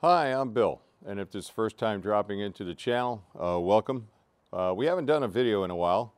Hi, I'm Bill, and if this is the first time dropping into the channel, welcome. We haven't done a video in a while,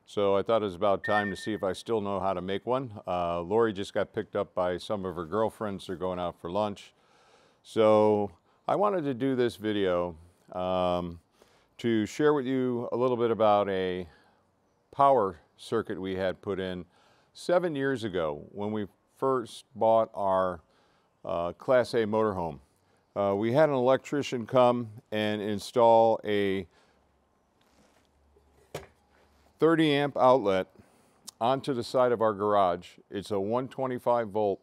so I thought it was about time to see if I still know how to make one. Lori just got picked up by some of her girlfriends. They're going out for lunch. So I wanted to do this video to share with you a little bit about a power circuit we had put in 7 years ago when we first bought our Class A motorhome. We had an electrician come and install a 30 amp outlet onto the side of our garage. It's a 125 volt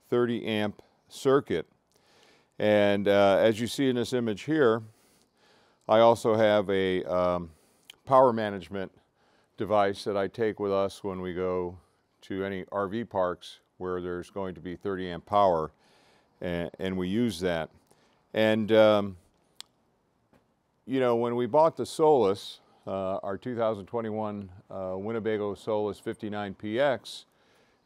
30 amp circuit, and as you see in this image here, I also have a power management device that I take with us when we go to any RV parks where there's going to be 30 amp power, and we use that. And you know, when we bought the Solus, our 2021 Winnebago Solus 59PX,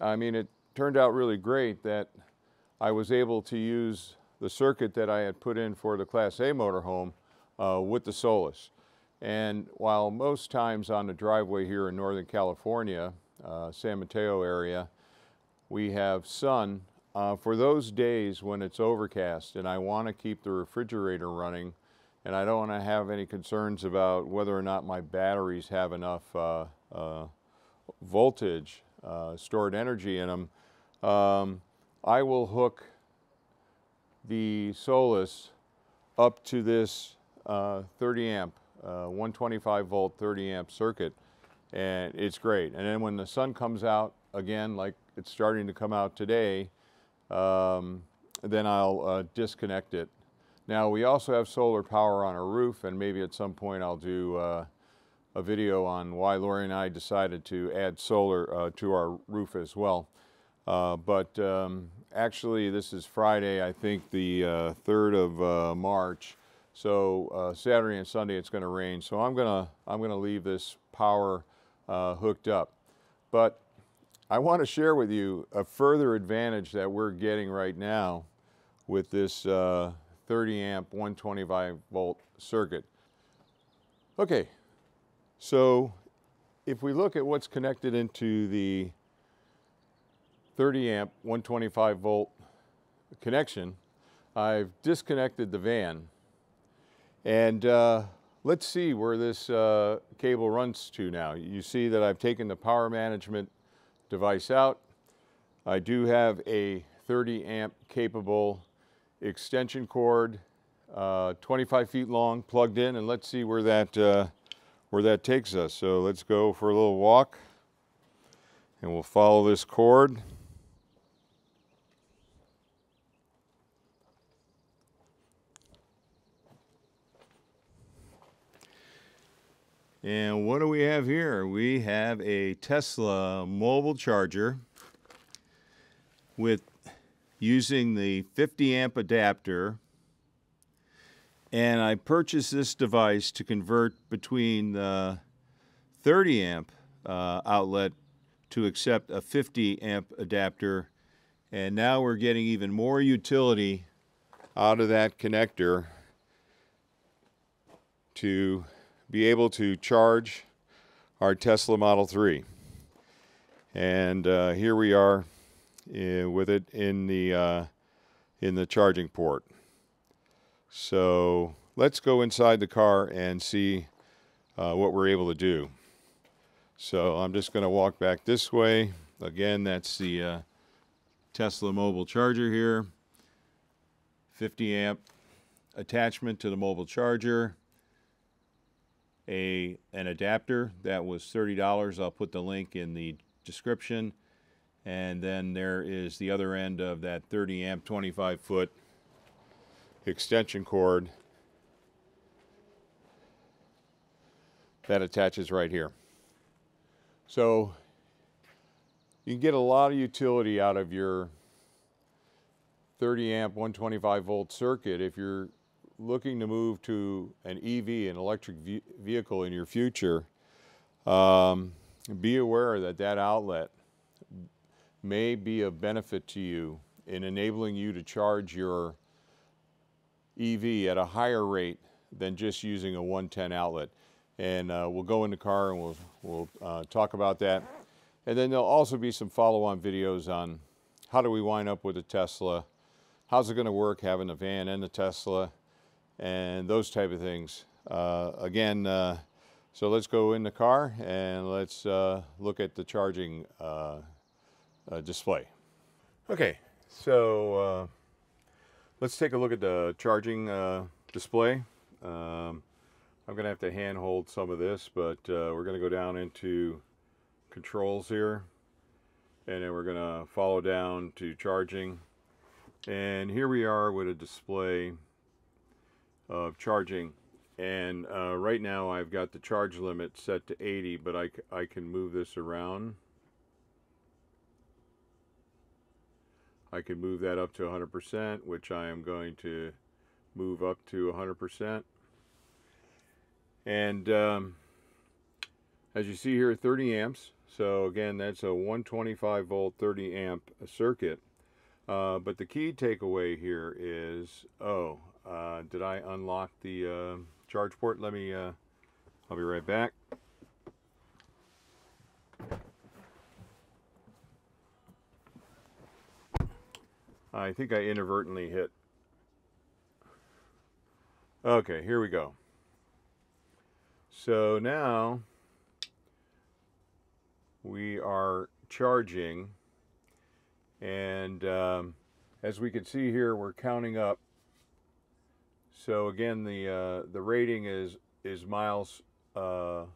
I mean, it turned out really great that I was able to use the circuit that I had put in for the Class A motorhome with the Solus. And while most times on the driveway here in Northern California, San Mateo area, we have sun, for those days when it's overcast and I want to keep the refrigerator running and I don't want to have any concerns about whether or not my batteries have enough voltage, stored energy in them, I will hook the Solus up to this 30 amp, 125 volt 30 amp circuit, and it's great. And then when the sun comes out again, like it's starting to come out today, then I'll disconnect it. Now, we also have solar power on our roof, and maybe at some point I'll do a video on why Lori and I decided to add solar to our roof as well. But actually, this is Friday, I think the 3rd of March. So Saturday and Sunday it's going to rain. So I'm gonna leave this power hooked up. But I want to share with you a further advantage that we're getting right now with this 30 amp 125 volt circuit. Okay, so if we look at what's connected into the 30 amp 125 volt connection, I've disconnected the van, and let's see where this cable runs to now. You see that I've taken the power management device out. I do have a 30 amp capable extension cord, 25 feet long, plugged in, and let's see where that takes us. So let's go for a little walk, and we'll follow this cord. And what do we have here? We have a Tesla mobile charger with using the 50 amp adapter, and I purchased this device to convert between the 30 amp outlet to accept a 50 amp adapter, and now we're getting even more utility out of that connector to be able to charge our Tesla Model 3. And here we are with it in the charging port. So let's go inside the car and see what we're able to do. So I'm just going to walk back this way. Again, that's the Tesla mobile charger here. 50 amp attachment to the mobile charger. An adapter that was $30. I'll put the link in the description. And then there is the other end of that 30 amp 25 foot extension cord that attaches right here. So you can get a lot of utility out of your 30 amp 125 volt circuit if you're looking to move to an EV, an electric vehicle in your future. Be aware that that outlet may be of benefit to you in enabling you to charge your EV at a higher rate than just using a 110 outlet. And we'll go in the car and we'll talk about that. And then there'll also be some follow-on videos on how do we wind up with a Tesla, how's it going to work having a van and a Tesla, and those type of things. So let's go in the car and let's look at the charging display. Okay, so let's take a look at the charging display. I'm going to have to hand hold some of this, but we're going to go down into controls here, and then we're going to follow down to charging. And here we are with a display of charging. And right now I've got the charge limit set to 80, but I can move this around. I can move that up to 100%, which I am going to move up to 100%. And as you see here, 30 amps. So again, that's a 125 volt 30 amp circuit. But the key takeaway here is, did I unlock the charge port? I'll be right back. I think I inadvertently hit. Okay, here we go. So now we are charging, and as we can see here, we're counting up. So again, the rating is miles per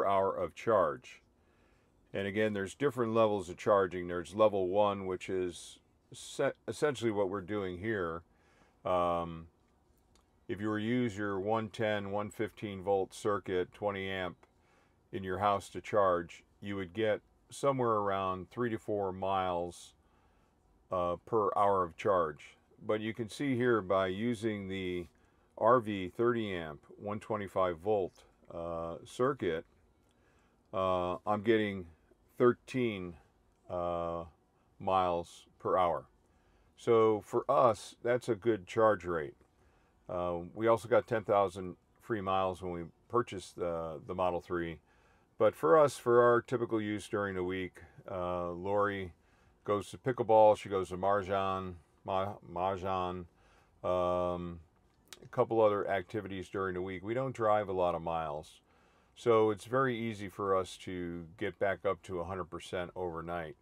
hour of charge. And again, there's different levels of charging. There's level 1, which is essentially what we're doing here. If you were to use your 110, 115 volt circuit, 20 amp in your house to charge, you would get somewhere around 3 to 4 miles per hour of charge. But you can see here, by using the RV 30 amp 125 volt circuit, I'm getting 13 miles per hour. So for us, that's a good charge rate. We also got 10,000 free miles when we purchased the Model 3. But for us, for our typical use during the week, Lori goes to pickleball, she goes to mahjong, a couple other activities during the week. We don't drive a lot of miles. So it's very easy for us to get back up to 100% overnight.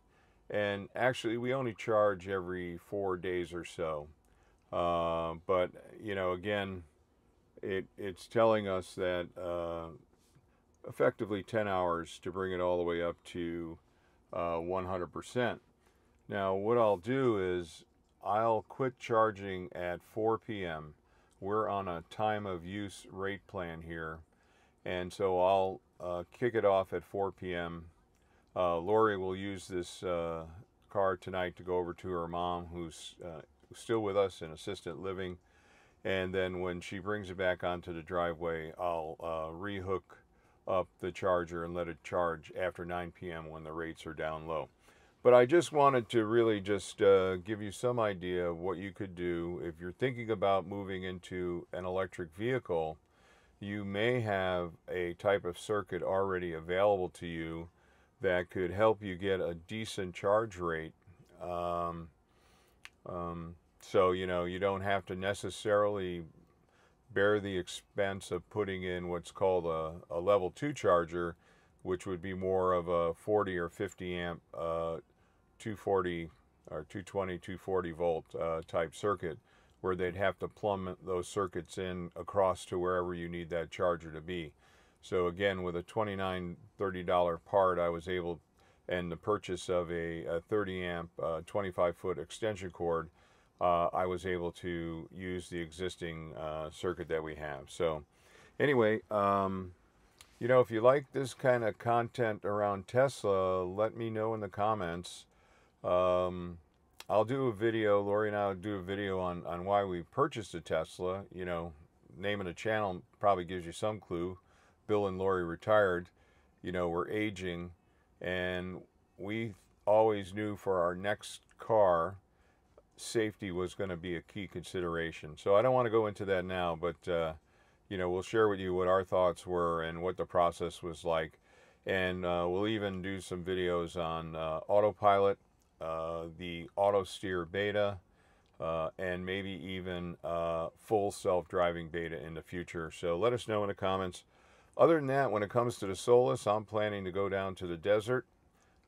And actually, we only charge every 4 days or so. But, you know, again, it's telling us that effectively 10 hours to bring it all the way up to 100%. Now, what I'll do is I'll quit charging at 4 p.m. We're on a time of use rate plan here. And so I'll kick it off at 4 p.m. Lori will use this car tonight to go over to her mom, who's still with us in assisted living. And then when she brings it back onto the driveway, I'll rehook up the charger and let it charge after 9 p.m. when the rates are down low. But I just wanted to really just give you some idea of what you could do if you're thinking about moving into an electric vehicle. You may have a type of circuit already available to you that could help you get a decent charge rate. So, you know, you don't have to necessarily bear the expense of putting in what's called a level 2 charger, which would be more of a 40 or 50 amp 240 or 220, 240 volt type circuit, where they'd have to plumb those circuits in across to wherever you need that charger to be. So again, with a $29, $30 part, I was able, and the purchase of a 30 amp 25 foot extension cord, I was able to use the existing circuit that we have. So anyway, you know, if you like this kind of content around Tesla, let me know in the comments. I'll do a video, Lori and I will do a video on why we purchased a Tesla. You know, name of the channel probably gives you some clue. Bill and Lori retired. You know, we're aging, and we always knew for our next car, safety was going to be a key consideration. So I don't want to go into that now, but you know, we'll share with you what our thoughts were and what the process was like. And we'll even do some videos on autopilot, the auto steer beta, and maybe even full self-driving beta in the future. So let us know in the comments. Other than that, when it comes to the Solus, I'm planning to go down to the desert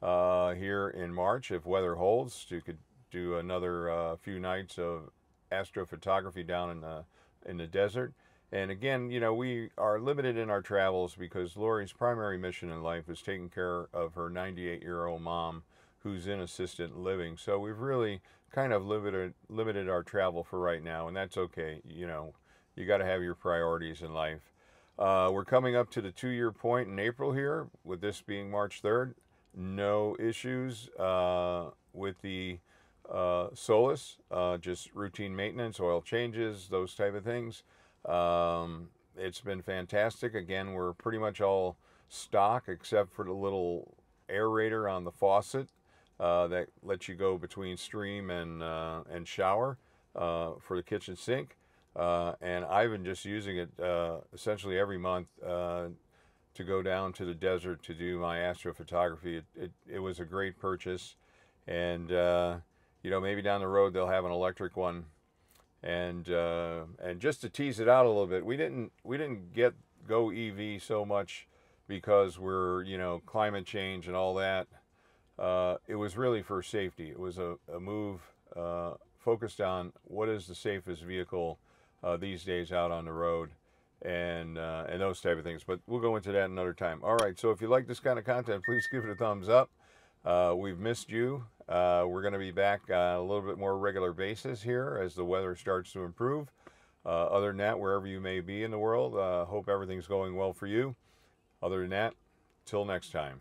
here in March if weather holds. You could do another few nights of astrophotography down in the desert. And again, you know, we are limited in our travels because Lori's primary mission in life is taking care of her 98-year-old mom who's in assisted living. So we've really kind of limited our travel for right now, and that's okay. You know, you got to have your priorities in life. We're coming up to the 2-year point in April here, with this being March 3rd. No issues with the Solus, just routine maintenance, oil changes, those type of things. It's been fantastic. Again, we're pretty much all stock except for the little aerator on the faucet that lets you go between stream and shower for the kitchen sink. And I've been just using it essentially every month to go down to the desert to do my astrophotography. It was a great purchase, and you know, maybe down the road they'll have an electric one. And just to tease it out a little bit, we didn't go EV so much because we're, you know, climate change and all that. It was really for safety. It was a move focused on what is the safest vehicle these days out on the road, and those type of things. But we'll go into that another time. All right, so if you like this kind of content, please give it a thumbs up. We've missed you. We're going to be back on a little bit more regular basis here as the weather starts to improve. Other than that, wherever you may be in the world, hope everything's going well for you. Other than that, till next time.